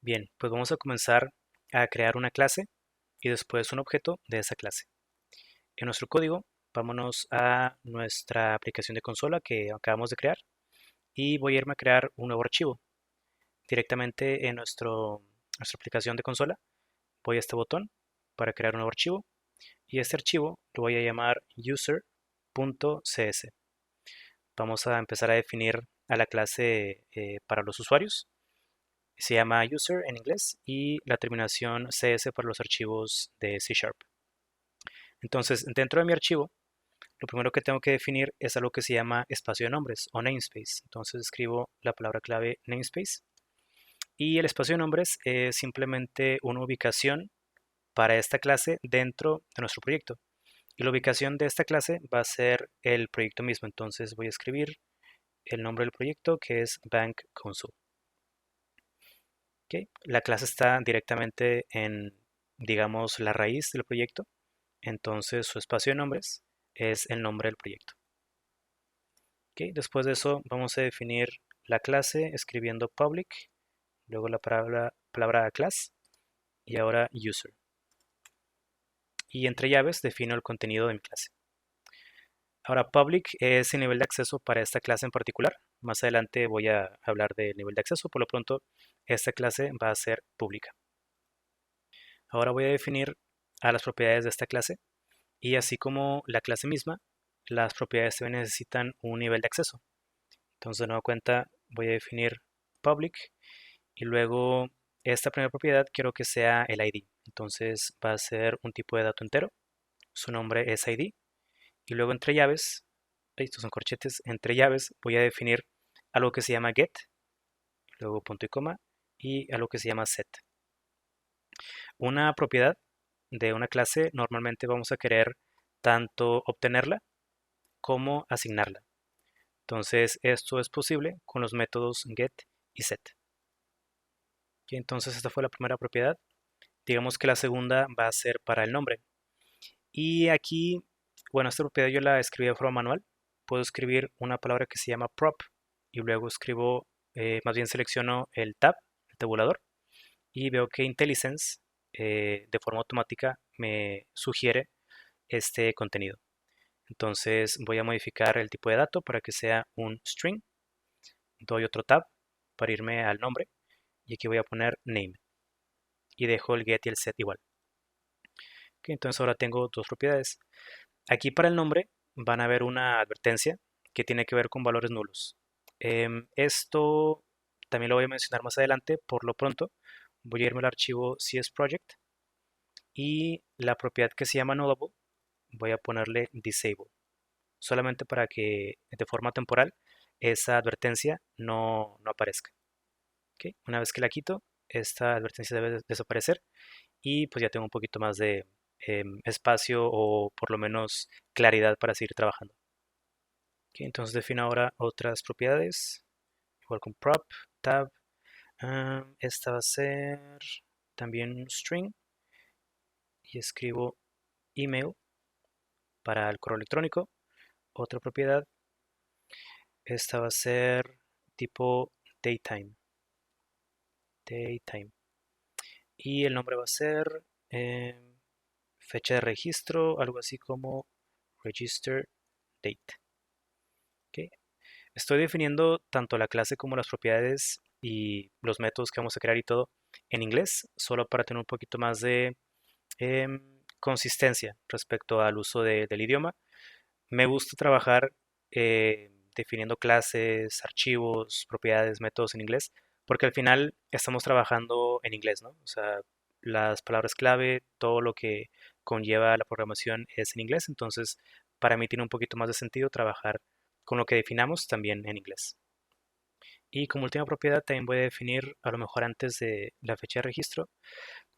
Bien, pues vamos a comenzar a crear una clase y después un objeto de esa clase. En nuestro código, vámonos a nuestra aplicación de consola que acabamos de crear y voy a irme a crear un nuevo archivo. Directamente en nuestra aplicación de consola, voy a este botón para crear un nuevo archivo y este archivo lo voy a llamar user.cs. Vamos a empezar a definir a la clase para los usuarios. Se llama user en inglés y la terminación cs para los archivos de C Sharp. Entonces, dentro de mi archivo, lo primero que tengo que definir es algo que se llama espacio de nombres o namespace. Entonces escribo la palabra clave namespace y el espacio de nombres es simplemente una ubicación para esta clase dentro de nuestro proyecto. Y la ubicación de esta clase va a ser el proyecto mismo. Entonces voy a escribir el nombre del proyecto que es Bank Console. ¿Ok? La clase está directamente en, digamos, la raíz del proyecto. Entonces su espacio de nombres es el nombre del proyecto. ¿Ok? Después de eso vamos a definir la clase escribiendo public, luego la palabra class y ahora user. Y entre llaves defino el contenido de mi clase. Ahora public es el nivel de acceso para esta clase en particular. Más adelante voy a hablar del nivel de acceso. Por lo pronto, esta clase va a ser pública. Ahora voy a definir a las propiedades de esta clase y así como la clase misma, las propiedades también necesitan un nivel de acceso. Entonces, de nueva cuenta, voy a definir public y luego esta primera propiedad quiero que sea el ID. Entonces va a ser un tipo de dato entero, su nombre es ID y luego entre llaves, estos son corchetes, entre llaves voy a definir algo que se llama get, luego punto y coma y algo que se llama set. Una propiedad de una clase normalmente vamos a querer tanto obtenerla como asignarla. Entonces esto es posible con los métodos get y set. Y entonces esta fue la primera propiedad. Digamos que la segunda va a ser para el nombre. Y aquí, bueno, esta propiedad yo la escribí de forma manual. Puedo escribir una palabra que se llama prop y luego escribo, más bien selecciono el tab, el tabulador, y veo que IntelliSense de forma automática me sugiere este contenido. Entonces voy a modificar el tipo de dato para que sea un string. Doy otro tab para irme al nombre y aquí voy a poner name y dejo el get y el set igual. Ok, entonces ahora tengo dos propiedades. Aquí para el nombre van a ver una advertencia que tiene que ver con valores nulos. Esto también lo voy a mencionar más adelante. Por lo pronto voy a irme al archivo csproject y la propiedad que se llama nullable voy a ponerle disable, solamente para que de forma temporal esa advertencia no aparezca. ¿Ok? Una vez que la quito, esta advertencia debe desaparecer y pues ya tengo un poquito más de espacio o por lo menos claridad para seguir trabajando. Ok, entonces defino ahora otras propiedades, igual con prop, tab. Esta va a ser también un string y escribo email para el correo electrónico. Otra propiedad, esta va a ser tipo daytime, daytime. Y el nombre va a ser fecha de registro, algo así como register date. ¿Ok? Estoy definiendo tanto la clase como las propiedades y los métodos que vamos a crear y todo en inglés, solo para tener un poquito más de consistencia respecto al uso del idioma. Me gusta trabajar definiendo clases, archivos, propiedades, métodos en inglés, porque al final estamos trabajando en inglés, ¿no? O sea, las palabras clave, todo lo que conlleva la programación es en inglés, entonces para mí tiene un poquito más de sentido trabajar con lo que definamos también en inglés. Y como última propiedad también voy a definir, a lo mejor antes de la fecha de registro,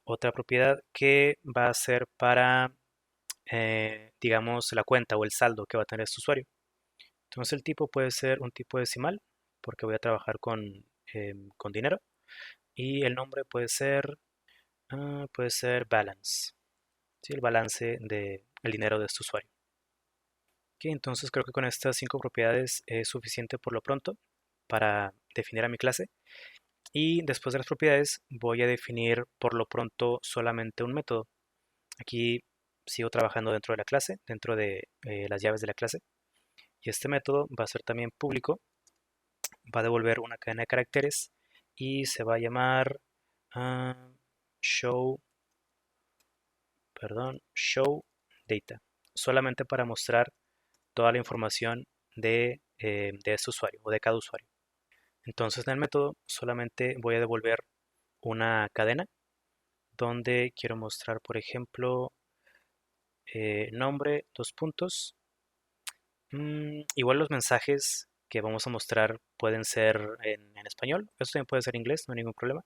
otra propiedad que va a ser para, digamos, la cuenta o el saldo que va a tener este usuario. Entonces el tipo puede ser un tipo decimal, porque voy a trabajar con dinero. Y el nombre puede ser balance, ¿sí? El balance del dinero de este usuario. Ok, entonces creo que con estas cinco propiedades es suficiente por lo pronto para definir a mi clase. Y después de las propiedades voy a definir por lo pronto solamente un método. Aquí sigo trabajando dentro de la clase, dentro de las llaves de la clase. Y este método va a ser también público, va a devolver una cadena de caracteres y se va a llamar ah, show, show data, solamente para mostrar toda la información de este usuario o de cada usuario. Entonces en el método solamente voy a devolver una cadena donde quiero mostrar, por ejemplo, nombre, dos puntos. Igual los mensajes que vamos a mostrar pueden ser en español, esto también puede ser en inglés, no hay ningún problema,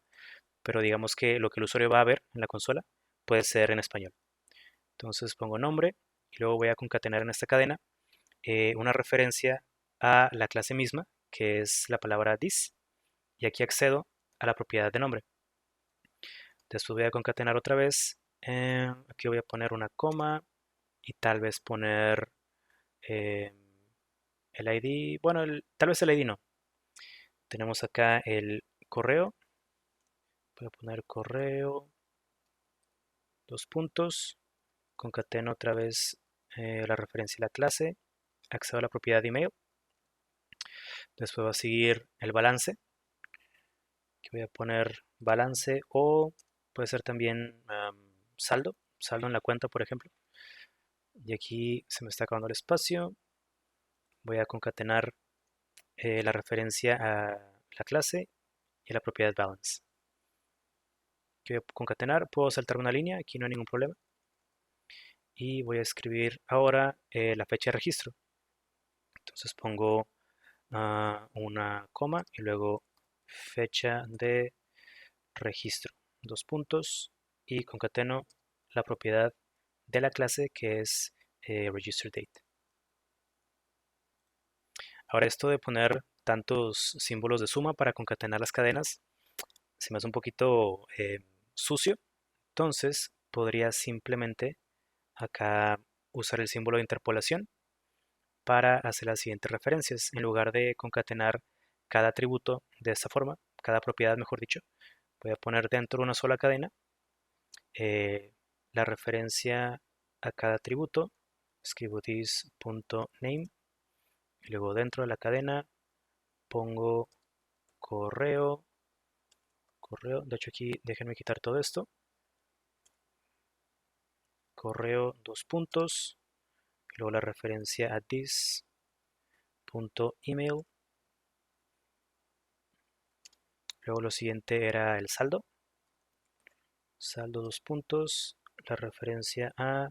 pero digamos que lo que el usuario va a ver en la consola puede ser en español. Entonces pongo nombre y luego voy a concatenar en esta cadena una referencia a la clase misma, que es la palabra this, y aquí accedo a la propiedad de nombre. Después voy a concatenar otra vez, aquí voy a poner una coma y tal vez poner eh, el ID, bueno, tal vez el ID no. Tenemos acá el correo, voy a poner correo, dos puntos, concateno otra vez la referencia a la clase, accedo a la propiedad de email, después va a seguir el balance, que voy a poner balance o puede ser también saldo en la cuenta, por ejemplo. Y aquí se me está acabando el espacio, voy a concatenar la referencia a la clase y a la propiedad balance. Que voy a concatenar, puedo saltar una línea, aquí no hay ningún problema. Y voy a escribir ahora la fecha de registro. Entonces pongo una coma y luego fecha de registro, dos puntos y concateno la propiedad de la clase que es register date. Ahora esto de poner tantos símbolos de suma para concatenar las cadenas se me hace un poquito sucio, entonces podría simplemente acá usar el símbolo de interpolación para hacer las siguientes referencias. En lugar de concatenar cada atributo de esta forma, cada propiedad mejor dicho, voy a poner dentro de una sola cadena eh, la referencia a cada atributo, escribo this.name y luego dentro de la cadena pongo correo, de hecho aquí déjenme quitar todo esto, correo dos puntos, y luego la referencia a this.email, luego lo siguiente era el saldo, saldo dos puntos, la referencia a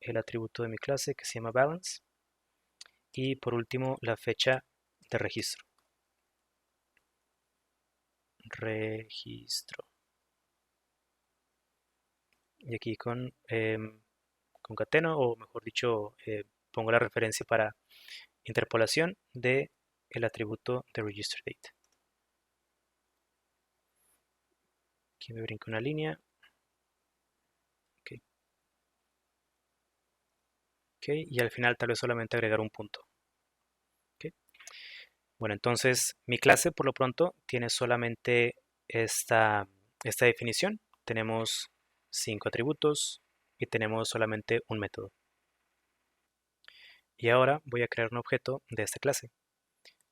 el atributo de mi clase que se llama balance y por último la fecha de registro. Registro. Y aquí concateno o mejor dicho pongo la referencia para interpolación de el atributo de register date. Aquí me brinco una línea. Okay. Okay. Y al final tal vez solamente agregar un punto. Okay. Bueno, entonces mi clase por lo pronto tiene solamente esta definición. Tenemos 5 atributos y tenemos solamente un método. Y ahora voy a crear un objeto de esta clase.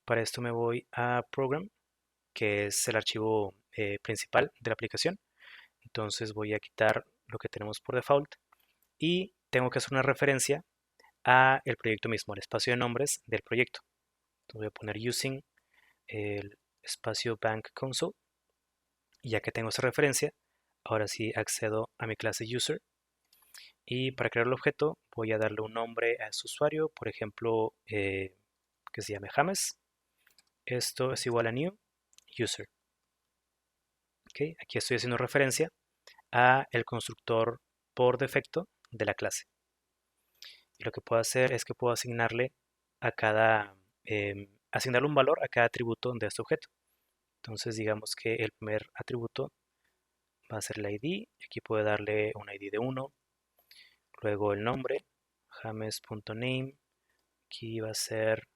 Para esto me voy a Program, que es el archivo principal de la aplicación. Entonces voy a quitar lo que tenemos por default y tengo que hacer una referencia a el proyecto mismo, el espacio de nombres del proyecto. Entonces voy a poner using el espacio bank console y ya que tengo esa referencia, ahora sí accedo a mi clase user y para crear el objeto voy a darle un nombre a ese usuario, por ejemplo, que se llame James. Esto es igual a new user. Okay, aquí estoy haciendo referencia a el constructor por defecto de la clase. Y lo que puedo hacer es que puedo asignarle a asignarle un valor a cada atributo de este objeto. Entonces digamos que el primer atributo va a ser el ID, y aquí puedo darle un ID de 1, luego el nombre, james.name, aquí va a ser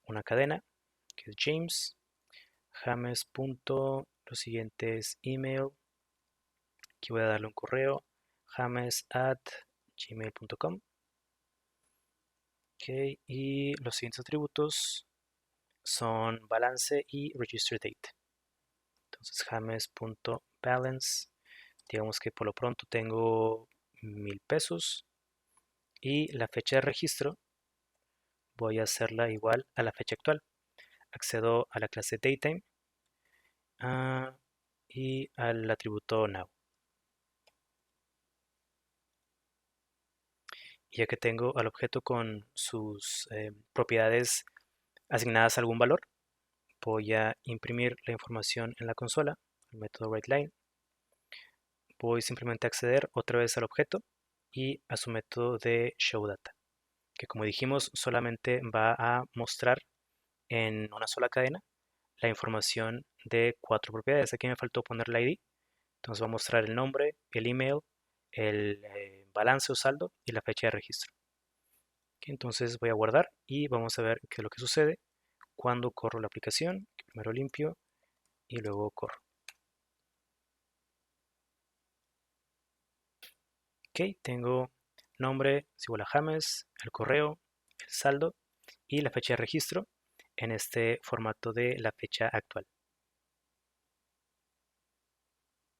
una cadena, que es James, James. Lo siguiente es email. Aquí voy a darle un correo, james@gmail.com. Ok, y los siguientes atributos son balance y register date. Entonces james.balance, digamos que por lo pronto tengo 1000 pesos y la fecha de registro voy a hacerla igual a la fecha actual. Accedo a la clase datetime y al atributo now. Ya que tengo al objeto con sus propiedades asignadas a algún valor, voy a imprimir la información en la consola, el método writeLine. Voy simplemente a acceder otra vez al objeto y a su método de showData, que como dijimos solamente va a mostrar en una sola cadena la información de 4 propiedades. Aquí me faltó poner la ID, entonces va a mostrar el nombre, el email, el balance o saldo y la fecha de registro. Entonces voy a guardar y vamos a ver qué es lo que sucede cuando corro la aplicación. Primero limpio y luego corro. Ok, tengo nombre es igual a James, el correo, el saldo y la fecha de registro en este formato de la fecha actual.